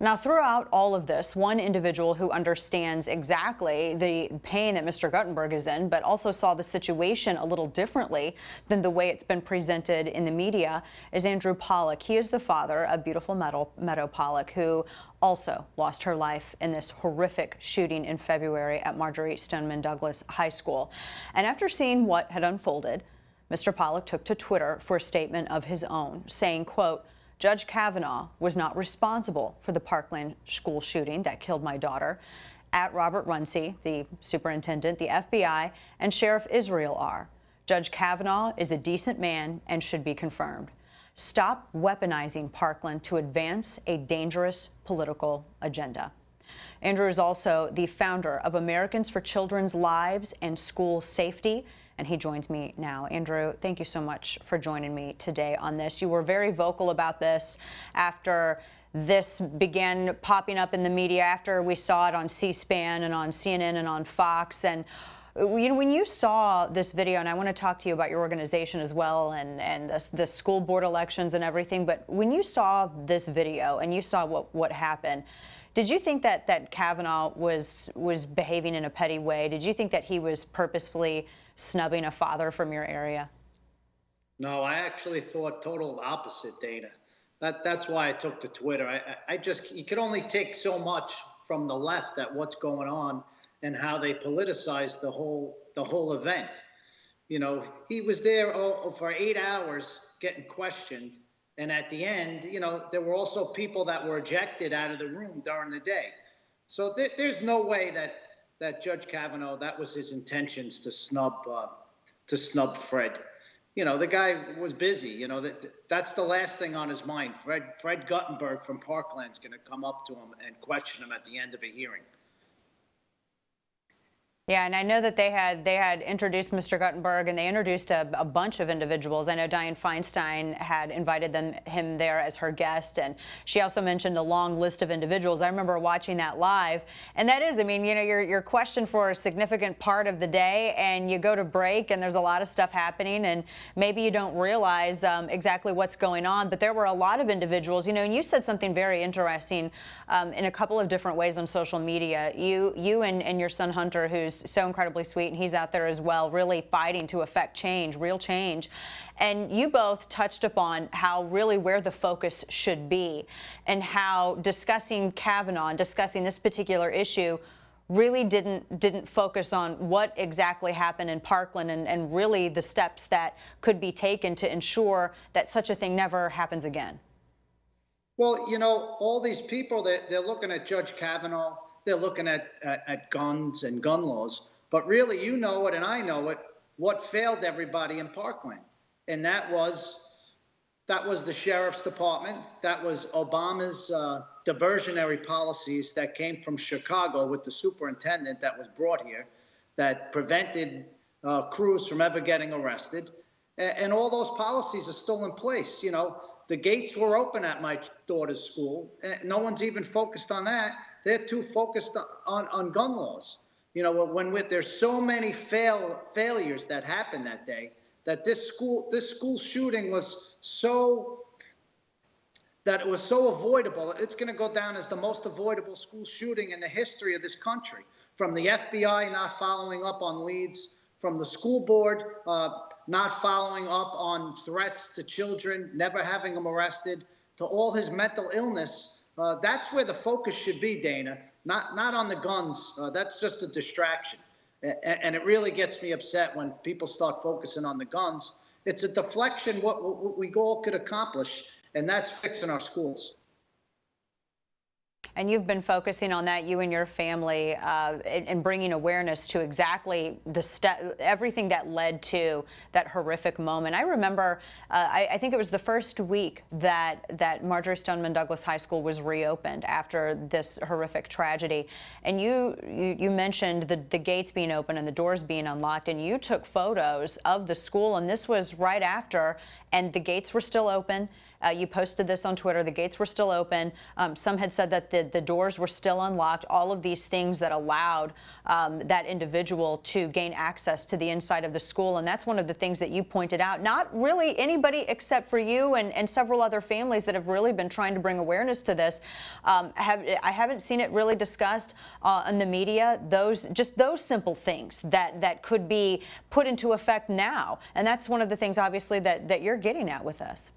Now, throughout all of this, one individual who understands exactly the pain that Mr. Guttenberg is in, but also saw the situation a little differently than the way it's been presented in the media, is Andrew Pollack. He is the father of beautiful Meadow Pollock, who also lost her life in this horrific shooting in February at Marjory Stoneman Douglas High School. And after seeing what had unfolded, Mr. Pollock took to Twitter for a statement of his own, saying, quote, "Judge Kavanaugh was not responsible for the Parkland school shooting that killed my daughter. At Robert Runcie, the superintendent, the FBI, and Sheriff Israel are. Judge Kavanaugh is a decent man and should be confirmed. Stop weaponizing Parkland to advance a dangerous political agenda." Andrew is also the founder of Americans for Children's Lives and School Safety, and he joins me now. Andrew, thank you so much for joining me today on this. You were very vocal about this after this began popping up in the media, after we saw it on C-SPAN and on CNN and on Fox. And when you saw this video, and I want to talk to you about your organization as well and the school board elections and everything, but when you saw this video and you saw what happened, did you think that Kavanaugh was behaving in a petty way? Did you think that he was purposefully snubbing a father from your area? No, I actually thought total opposite, Dana. That's why I took to Twitter. You could only take so much from the left at what's going on and how they politicize the whole event. You know, he was there for 8 hours getting questioned. And at the end, you know, there were also people that were ejected out of the room during the day. So there's no way that Judge Kavanaugh, that was his intentions to snub Fred. You know, the guy was busy. You know, that's the last thing on his mind. Fred Guttenberg from Parkland's going to come up to him and question him at the end of a hearing. Yeah, and I know that they had introduced Mr. Guttenberg, and they introduced a bunch of individuals. I know Dianne Feinstein had invited him there as her guest, and she also mentioned a long list of individuals. I remember watching that live, and that is, I mean, you know, you're questioned for a significant part of the day, and you go to break, and there's a lot of stuff happening, and maybe you don't realize exactly what's going on. But there were a lot of individuals, you know, and you said something very interesting in a couple of different ways on social media. You and your son Hunter, who's so incredibly sweet, and he's out there as well, really fighting to affect change, real change. And you both touched upon how really where the focus should be, and how discussing Kavanaugh and discussing this particular issue really didn't focus on what exactly happened in Parkland and really the steps that could be taken to ensure that such a thing never happens again. Well, you know, all these people, they're looking at Judge Kavanaugh, they're looking at guns and gun laws, but really, you know it and I know it, what failed everybody in Parkland. And that was the sheriff's department. That was Obama's diversionary policies that came from Chicago with the superintendent that was brought here that prevented crews from ever getting arrested. And all those policies are still in place. You know, the gates were open at my daughter's school. And no one's even focused on that. They're too focused on gun laws. You know, there's so many failures that happened that day, that this school shooting was so avoidable. It's going to go down as the most avoidable school shooting in the history of this country. From the FBI not following up on leads, from the school board not following up on threats to children, never having them arrested, to all his mental illness. That's where the focus should be, Dana, not on the guns. That's just a distraction. And it really gets me upset when people start focusing on the guns. It's a deflection what we all could accomplish, and that's fixing our schools. And you've been focusing on that, you and your family, and bringing awareness to exactly everything that led to that horrific moment. I remember, I think it was the first week that Marjory Stoneman Douglas High School was reopened after this horrific tragedy. And you mentioned the gates being open and the doors being unlocked, and you took photos of the school, and this was right after, and the gates were still open. You posted this on Twitter. The gates were still open. Some had said that the doors were still unlocked. All of these things that allowed that individual to gain access to the inside of the school. And that's one of the things that you pointed out. Not really anybody except for you and several other families that have really been trying to bring awareness to this. I haven't seen it really discussed in the media. Those simple things that could be put into effect now. And that's one of the things, obviously, that you're getting at with this.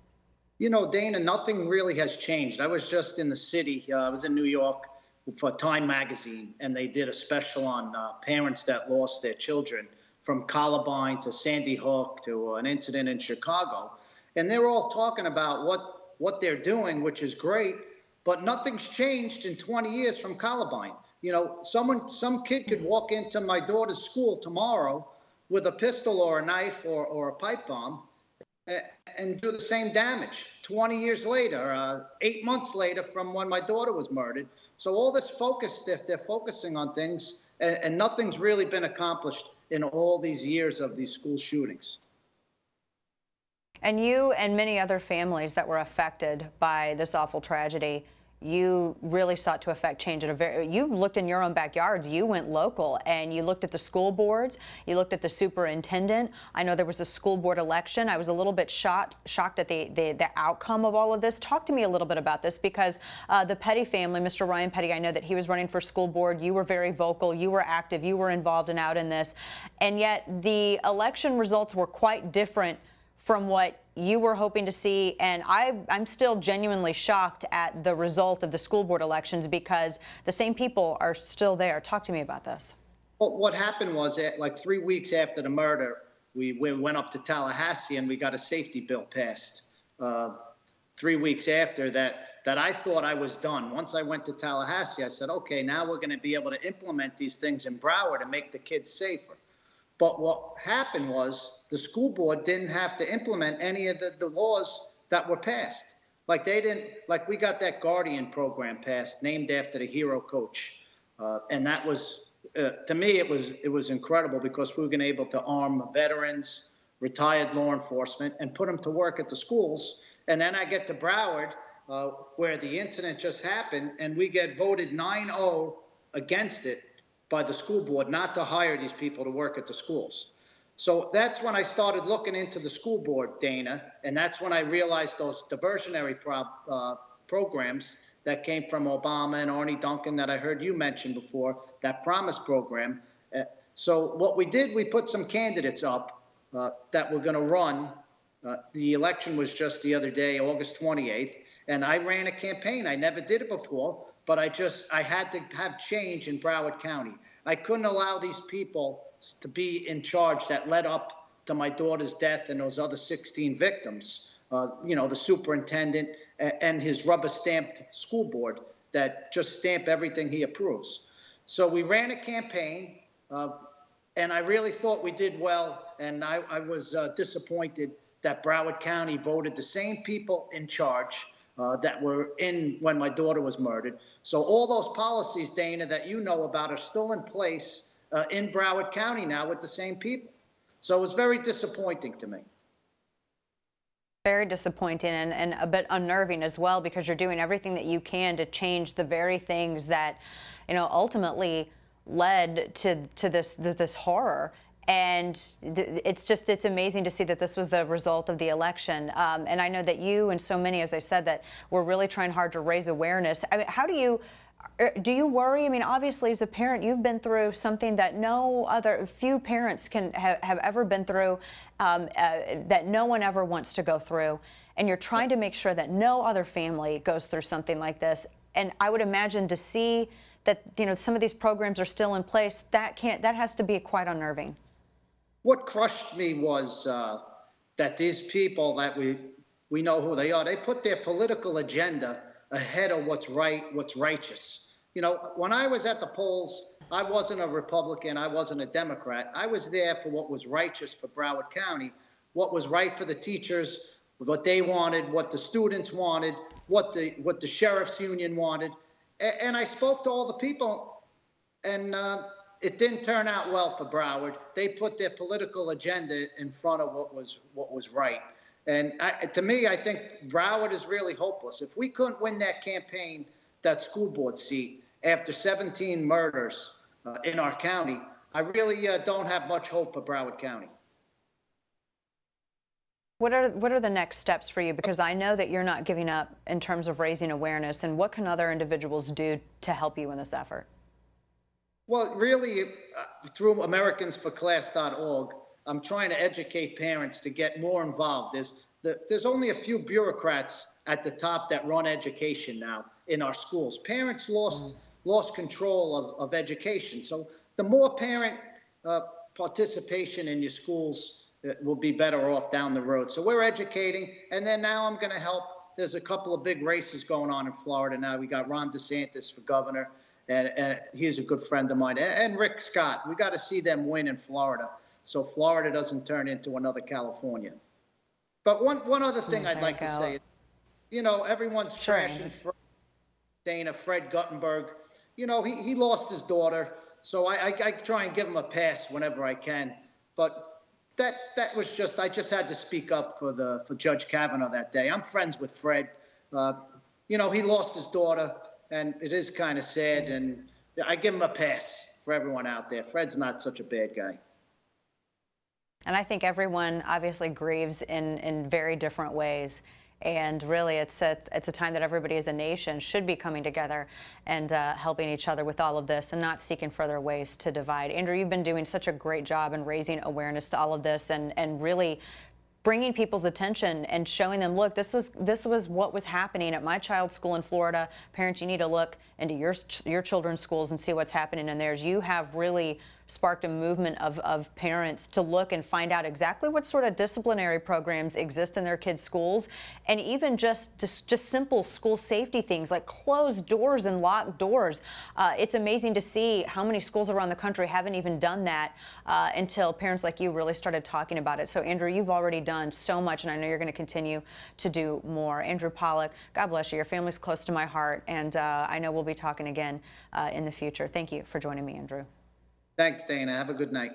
You know, Dana, nothing really has changed. I was just in the city. I was in New York for Time magazine, and they did a special on parents that lost their children, from Columbine to Sandy Hook to an incident in Chicago. And they're all talking about what they're doing, which is great, but nothing's changed in 20 years from Columbine. You know, some kid could walk into my daughter's school tomorrow with a pistol or a knife or a pipe bomb and do the same damage 20 years later, 8 months later from when my daughter was murdered. So all this focus, they're focusing on things, and nothing's really been accomplished in all these years of these school shootings. And you and many other families that were affected by this awful tragedy, you really sought to affect change you looked in your own backyards. You went local and you looked at the school boards, you looked at the superintendent. I know there was a school board election. I was a little bit shocked at the outcome of all of this. Talk to me a little bit about this, because the Petty family, Mr. Ryan Petty, I know that he was running for school board. You were very vocal, you were active, you were involved and out in this, and yet the election results were quite different from what you were hoping to see. And I'm still genuinely shocked at the result of the school board elections, because the same people are still there. Talk to me about this. Well, what happened was, like 3 weeks after the murder, we went up to Tallahassee and we got a safety bill passed. 3 weeks after that I thought I was done. Once I went to Tallahassee, I said, okay, now we're going to be able to implement these things in Broward and make the kids safer. But what happened was the school board didn't have to implement any of the laws that were passed. Like we got that Guardian program passed, named after the hero coach. And that was, to me, it was incredible, because we were going to be able to arm veterans, retired law enforcement, and put them to work at the schools. And then I get to Broward, where the incident just happened, and we get voted 9-0 against it by the school board not to hire these people to work at the schools. So that's when I started looking into the school board, Dana, and that's when I realized those diversionary programs that came from Obama and Arnie Duncan that I heard you mention before, that Promise program. So what we did, we put some candidates up that were going to run. The election was just the other day, August 28th, and I ran a campaign. I never did it before, but I had to have change in Broward County. I couldn't allow these people to be in charge that led up to my daughter's death and those other 16 victims. You know, the superintendent and his rubber-stamped school board that just stamp everything he approves. So we ran a campaign, and I really thought we did well, and I was disappointed that Broward County voted the same people in charge that were in when my daughter was murdered. So all those policies, Dana, that you know about are still in place in Broward County now with the same people. So it was very disappointing to me. Very disappointing and a bit unnerving as well, because you're doing everything that you can to change the very things that, you know, ultimately led to this horror. And it's amazing to see that this was the result of the election. And I know that you and so many, as I said, that we're really trying hard to raise awareness. I mean, how do you worry? I mean, obviously, as a parent, you've been through something that few parents can have ever been through, that no one ever wants to go through. And you're trying to make sure that no other family goes through something like this. And I would imagine to see that, you know, some of these programs are still in place, that has to be quite unnerving. What crushed me was that these people that we know who they are, they put their political agenda ahead of what's right, what's righteous. You know, when I was at the polls, I wasn't a Republican, I wasn't a Democrat. I was there for what was righteous for Broward County, what was right for the teachers, what they wanted, what the students wanted, what the sheriff's union wanted. And I spoke to all the people, and it didn't turn out well for Broward. They put their political agenda in front of what was right. And to me, I think Broward is really hopeless. If we couldn't win that campaign, that school board seat after 17 murders in our county, I really don't have much hope for Broward County. What are the next steps for you? Because I know that you're not giving up in terms of raising awareness. And what can other individuals do to help you in this effort? Well, really, through AmericansForClass.org, I'm trying to educate parents to get more involved. There's only a few bureaucrats at the top that run education now in our schools. Parents lost control of education. So the more parent participation in your schools, will be better off down the road. So we're educating, and then now I'm going to help. There's a couple of big races going on in Florida now. We got Ron DeSantis for governor, and he's a good friend of mine, and Rick Scott. We got to see them win in Florida, so Florida doesn't turn into another California. But one other thing I'd like to say is, you know, everyone's trashing Fred Guttenberg. You know, he lost his daughter, so I try and give him a pass whenever I can. But that was just, I just had to speak up for Judge Kavanaugh that day. I'm friends with Fred. You know, he lost his daughter, and it is kind of sad, and I give him a pass for everyone out there. Fred's not such a bad guy. And I think everyone obviously grieves in very different ways. And really, it's a time that everybody as a nation should be coming together and helping each other with all of this and not seeking further ways to divide. Andrew, you've been doing such a great job in raising awareness to all of this and really bringing people's attention and showing them, look, this was what was happening at my child's school in Florida. Parents, you need to look into your children's schools and see what's happening in theirs. You have really sparked a movement of parents to look and find out exactly what sort of disciplinary programs exist in their kids' schools, and even just simple school safety things like closed doors and locked doors. It's amazing to see how many schools around the country haven't even done that until parents like you really started talking about it. So, Andrew, you've already done so much, and I know you're going to continue to do more. Andrew Pollack, God bless you. Your family's close to my heart, and I know we'll be talking again in the future. Thank you for joining me, Andrew. Thanks, Dana. Have a good night.